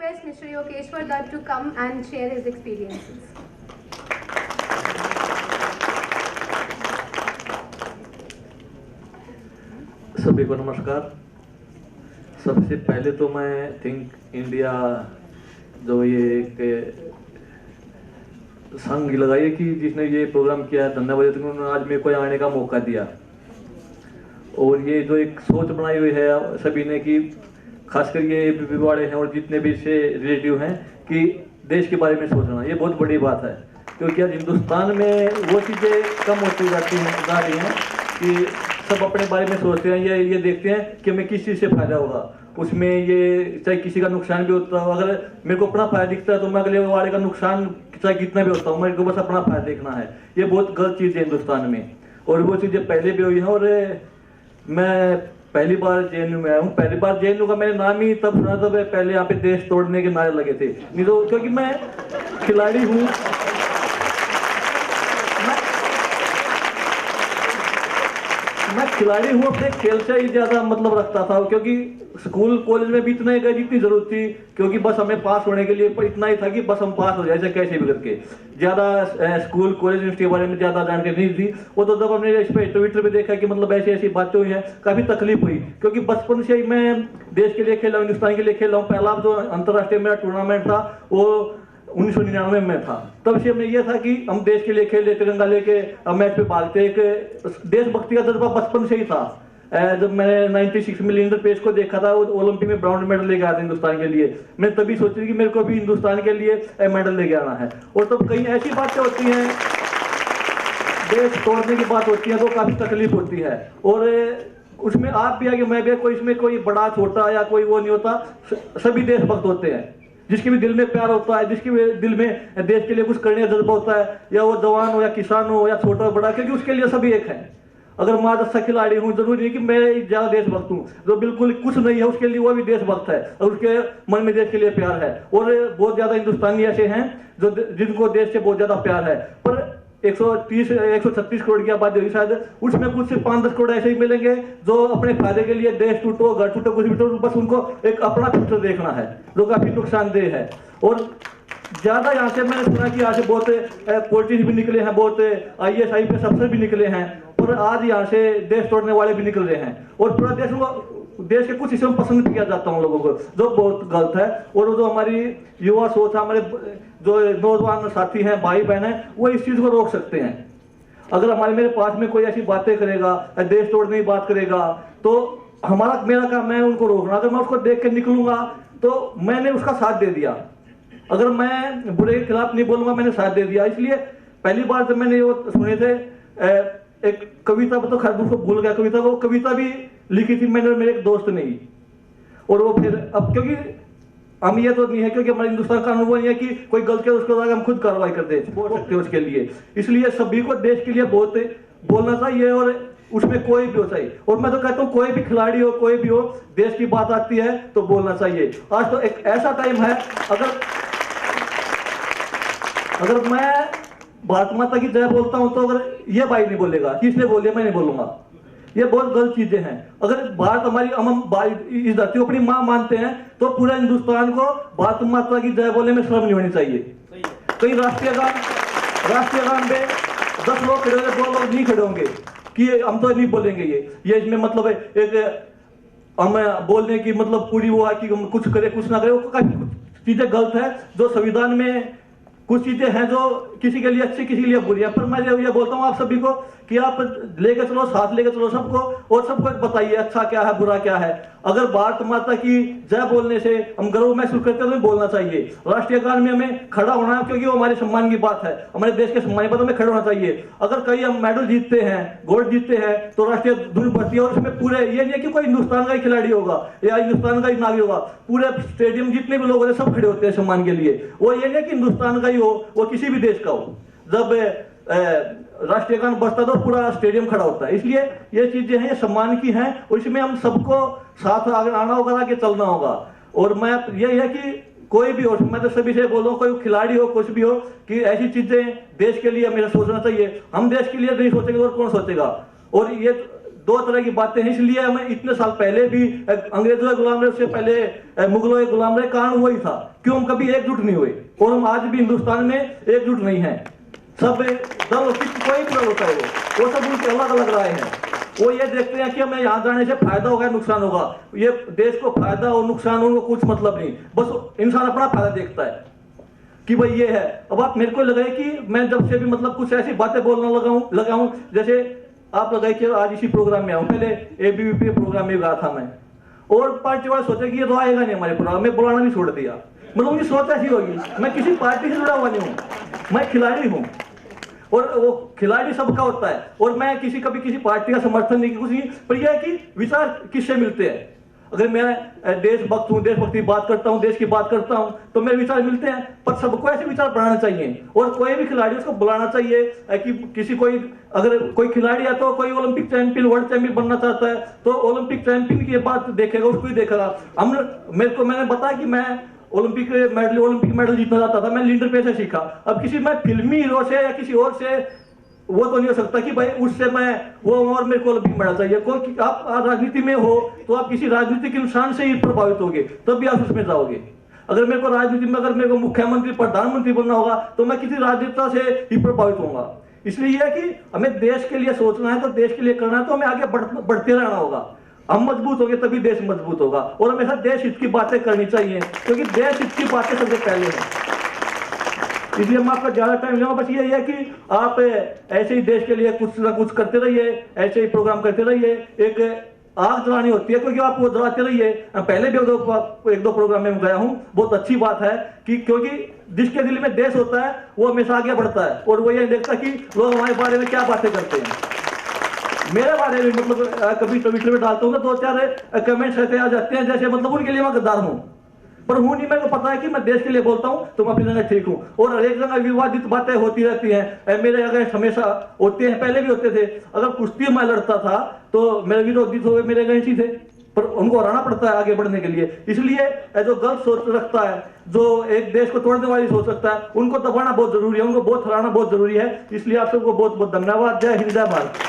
request Mr. Yogeshwar Dutt to come and share his experiences. सभी को नमस्कार। सबसे पहले तो मैं थिंक इंडिया जो ये एक संघ लगाई है कि जिसने ये प्रोग्राम किया है, धन्यवाद देते हैं। उन्होंने आज मेरे को आने का मौका दिया और ये जो एक सोच बनाई हुई है सभी ने कि खासकर ये वाले हैं और जितने भी इससे रिलेटिव हैं कि देश के बारे में सोचना, ये बहुत बड़ी बात है। क्योंकि आज हिंदुस्तान में वो चीज़ें कम होती जा रही हैं कि सब अपने बारे में सोचते हैं, ये देखते हैं कि हमें किस चीज़ से फायदा होगा। उसमें ये चाहे किसी का नुकसान भी होता हो, अगर मेरे को अपना फायदा दिखता है तो मैं अगले वाले का नुकसान चाहे कितना भी होता हूँ, मेरे को बस अपना फायदा देखना है। ये बहुत गलत चीज़ है हिंदुस्तान में और वो चीज़ें पहले भी हुई हैं। और मैं पहली बार जेएनयू में आया हूँ। पहली बार जेएनयू का मैंने नाम ही तब सुना था पहले यहाँ पे देश तोड़ने के नारे लगे थे, नहीं तो क्योंकि मैं खिलाड़ी हूँ, मैं खिलाड़ी हूँ, अपने खेल से ही ज्यादा मतलब रखता था। क्योंकि स्कूल कॉलेज में भी इतना ही जितनी जरूरत थी, क्योंकि बस हमें पास होने के लिए इतना ही था कि बस हम पास हो जाए ऐसे कैसे भी करके। ज्यादा स्कूल कॉलेज यूनिवर्सिटी के बारे में ज्यादा जानकारी नहीं थी। वो तो जब हमने इस पे ट्विटर पे देखा कि मतलब ऐसी ऐसी बातें हुई हैं, काफी तकलीफ हुई। क्योंकि बचपन से ही मैं देश के लिए खेला हूँ, हिंदुस्तान के लिए खेला हूँ। पहला जो अंतर्राष्ट्रीय मेरा टूर्नामेंट था वो 1999 में था। तब से हमने ये था कि हम देश के लिए खेले, तिरंगा लेके मैच पे भागते। एक देशभक्ति का जज्बा बचपन से ही था। जब मैंने 96 में लिंडर पेस को देखा था, वो ओलंपिक में ब्राउन मेडल लेके आया था हिंदुस्तान के लिए, मैं तभी सोची कि मेरे को भी हिंदुस्तान के लिए मेडल लेके आना है। और तब कई ऐसी बातें होती हैं, देश तोड़ने की बात होती है तो काफी तकलीफ होती है। और उसमें आप भी आगे मैं भी, कोई इसमें कोई बड़ा छोटा या कोई वो नहीं होता, सभी देशभक्त होते हैं। जिसके भी दिल में प्यार होता है, जिसके भी दिल में देश के लिए कुछ करने का जज्बा होता है, या वो जवान हो या किसान हो या छोटा हो बड़ा, क्योंकि उसके लिए सभी एक है। अगर मैं आज अच्छा खिलाड़ी हूँ, जरूरी नहीं कि मैं ज्यादा देशभक्त हूँ। जो बिल्कुल कुछ नहीं है उसके लिए वो भी देशभक्त है और उसके मन में देश के लिए प्यार है। और बहुत ज्यादा हिंदुस्तानी ऐसे हैं जो जिनको देश से बहुत ज्यादा प्यार है। पर 136 करोड़ की आबादी होगी शायद, उसमें कुछ 5-10 करोड़ ऐसे ही मिलेंगे जो अपने फायदे के लिए देश टूटो घर टूटो कुछ भी टूटो, बस उनको एक अपना फ्यूचर देखना है, जो काफी नुकसानदेह है। और ज्यादा यहाँ से मैंने सुना कि यहाँ से बहुत पॉलिटिशियन भी निकले हैं, बहुत IAS IPS अफसर भी निकले हैं, और आज यहाँ से देश तोड़ने वाले भी निकल रहे हैं। और पूरा देश के कुछ हिस्सों में पसंद किया जाता है लोगों को, जो बहुत गलत है। और जो हमारी युवा सोच है, हमारे जो नौजवान साथी हैं, भाई बहन हैं, वो इस चीज को रोक सकते हैं। अगर हमारे मेरे पास में कोई ऐसी बातें करेगा, देश तोड़ने की बात करेगा, तो मेरा काम है उनको रोकना। अगर मैं उसको देख के निकलूंगा तो मैंने उसका साथ दे दिया। अगर मैं बुरे के खिलाफ नहीं बोलूंगा, मैंने साथ दे दिया। इसलिए पहली बार जब मैंने वो सुने थे, एक कविता तो खैर उसको भूल गया कविता, वो कविता भी लिखी थी मैंने और मेरे एक दोस्त ने ही। और वो फिर अब क्योंकि हम ये तो नहीं है, क्योंकि हमारे हिंदुस्तान का अनुभव नहीं है कि कोई गलत है उसके बाद हम खुद कार्रवाई कर दे सकते हैं उसके लिए। इसलिए सभी को देश के लिए बहुत बोलना चाहिए, और उसमें कोई भी हो चाहिए। और मैं तो कहता हूँ कोई भी खिलाड़ी हो, कोई भी हो, देश की बात आती है तो बोलना चाहिए। आज तो एक ऐसा टाइम है, अगर मैं भारत माता की जय बोलता हूं तो अगर ये भाई नहीं बोलेगा, किसने बोले, मैं नहीं बोलूंगा, ये बहुत गलत चीजें हैं। अगर भारत हमारी हम इस धरती को अपनी मां मानते हैं तो पूरा हिंदुस्तान को भारत माता की जय बोलने में शर्म नहीं होनी चाहिए। कई राष्ट्रीय गान पे 10 लोग खड़े होंगे, 2 लोग नहीं खड़े होंगे कि हम तो नहीं बोलेंगे। ये इसमें मतलब एक हम बोलने की मतलब पूरी वो है कि हम कुछ करे कुछ ना करे, वो काफी चीजें गलत है। जो संविधान में कुछ चीजें हैं जो किसी के लिए अच्छी किसी के लिए बुरी है, पर मैं ये बोलता हूँ आप सभी को कि आप लेके चलो, साथ लेके चलो सबको, और सबको बताइए अच्छा क्या है बुरा क्या है। अगर भारत माता की जय बोलने से हम गर्व महसूस करते हैं तो बोलना चाहिए। राष्ट्रीय गान में हमें खड़ा होना है, क्योंकि वो हमारे सम्मान की बात है, हमारे देश के सम्मान की बात, हमें खड़ा होना चाहिए। अगर कई हम मेडल जीतते हैं, गोल्ड जीतते हैं, तो राष्ट्रीय धुन बजती है। और इसमें पूरे ये नहीं है कि कोई हिंदुस्तान का ही खिलाड़ी होगा या हिंदुस्तान का ही नागरिक होगा, पूरे स्टेडियम जितने भी लोग होते हैं सब खड़े होते हैं सम्मान के लिए। वो ये नहीं है कि हिंदुस्तान का ही हो, वो किसी भी देश का हो, जब राष्ट्रीय गान बजता तो पूरा स्टेडियम खड़ा होता है। इसलिए ये चीजें हैं, ये सम्मान की हैं, और इसमें हम सबको साथ आना होगा, आगे चलना होगा। और मैं यही है कि कोई भी हो, मैं तो सभी से बोल रहा हूँ, कोई खिलाड़ी हो कुछ भी हो, कि ऐसी चीजें देश के लिए हमें सोचना चाहिए। हम देश के लिए नहीं सोचेंगे और कौन सोचेगा। और ये दो तरह की बातें हैं, इसलिए हमें इतने साल पहले भी अंग्रेजों के गुलाम रहे, उससे पहले मुगलों के गुलाम रहे, कारण वही था, क्यों हम कभी एकजुट नहीं हुए, और हम आज भी हिंदुस्तान में एकजुट नहीं है। सब दल कोई भी दल होता है वो सब उनके अलग अलग राय हैं। वो ये देखते हैं कि हमें यहाँ जाने से फायदा होगा नुकसान होगा, ये देश को फायदा और नुकसान उनको कुछ मतलब नहीं, बस इंसान अपना फायदा देखता है कि भाई ये है। अब आप मेरे को लगाए कि मैं जब से भी मतलब कुछ ऐसी बातें बोलना लगा हूं, जैसे आप लगाए कि आज इसी प्रोग्राम में आऊं, पहले एबीवीपी प्रोग्राम में गया था मैं, और पार्टी वाले सोचे कि ये तो आएगा नहीं हमारे प्रोग्राम में, बुलाना भी छोड़ दिया। मतलब उनकी सोच ऐसी होगी, मैं किसी पार्टी से जुड़ा हुआ नहीं हूँ, मैं खिलाड़ी हूँ, और वो खिलाड़ी सबका होता है, और मैं कभी किसी पार्टी का समर्थन नहीं, कुछ नहीं, पर यह है कि विचार किससे मिलते हैं। अगर मैं देशभक्त हूँ, देशभक्ति की बात करता हूँ, देश की बात करता हूँ, तो मेरे विचार मिलते हैं, पर सबको ऐसे विचार बढ़ाना चाहिए, और कोई भी खिलाड़ी उसको बुलाना चाहिए कि किसी अगर कोई खिलाड़ी है तो कोई ओलंपिक चैंपियन, वर्ल्ड चैंपियन बनना चाहता है, तो ओलंपिक चैंपियन की बात देखेगा, उसको ही देखेगा। मैंने बताया कि मैं ओलंपिक मेडल जीतना चाहता था, मैं लीडर पे से सीखा। अब किसी मैं फिल्मी हीरो से या किसी और से वो तो नहीं हो सकता कि भाई उससे मैं वो और मेरे को ओलंपिक मेडल चाहिए। कोई आप राजनीति में हो तो आप किसी राजनीतिक इंसान से ही प्रभावित होगे, तब भी आप उसमें जाओगे। अगर मेरे को राजनीति में अगर मेरे को मुख्यमंत्री प्रधानमंत्री बनना होगा तो मैं किसी राजनेता से ही प्रभावित होऊंगा। इसलिए यह है कि हमें देश के लिए सोचना है, तो देश के लिए करना है, तो हमें आगे बढ़ते रहना होगा। हम मजबूत होंगे तभी देश मजबूत होगा, और हमेशा देश हित की बातें करनी चाहिए, क्योंकि देश हित की बातें सबसे पहले हैं। इसलिए हम आपका ज्यादा टाइम लेंगे, बस यही है कि आप ऐसे ही देश के लिए कुछ ना कुछ करते रहिए, ऐसे ही प्रोग्राम करते रहिए। एक आग जलानी होती है, क्योंकि आप वो जलाते रहिए। पहले भी एक दो प्रोग्राम में गया हूं, बहुत अच्छी बात है कि क्योंकि जिसके दिल में देश होता है वो हमेशा आगे बढ़ता है, और वो ये देखता कि लोग हमारे बारे में क्या बातें करते हैं। मेरे बारे में मतलब कभी ट्विटर में डालता हूँ तो 2-4 कमेंट्स ऐसे आ जाते हैं जैसे मतलब उनके लिए मैं गद्दार हूँ, पर हूं नहीं। मेरे को पता है कि मैं देश के लिए बोलता हूं, तो मैं अपनी जगह ठीक हूं, और हर एक जगह विवादित बातें होती रहती हैं। मेरे अगेंस्ट हमेशा होते हैं, पहले भी होते थे। अगर कुश्ती मैं लड़ता था तो मेरे विरोधी तो मेरे अगेंस्ट ही थे, पर उनको हराना पड़ता है आगे बढ़ने के लिए। इसलिए जो गलत सोच रखता है, जो एक देश को तोड़ने वाली सोच रखता है, उनको दबाना बहुत जरूरी है, उनको बहुत हराना बहुत जरूरी है। इसलिए आप सबको बहुत बहुत धन्यवाद। जय हिंद, जय भारत।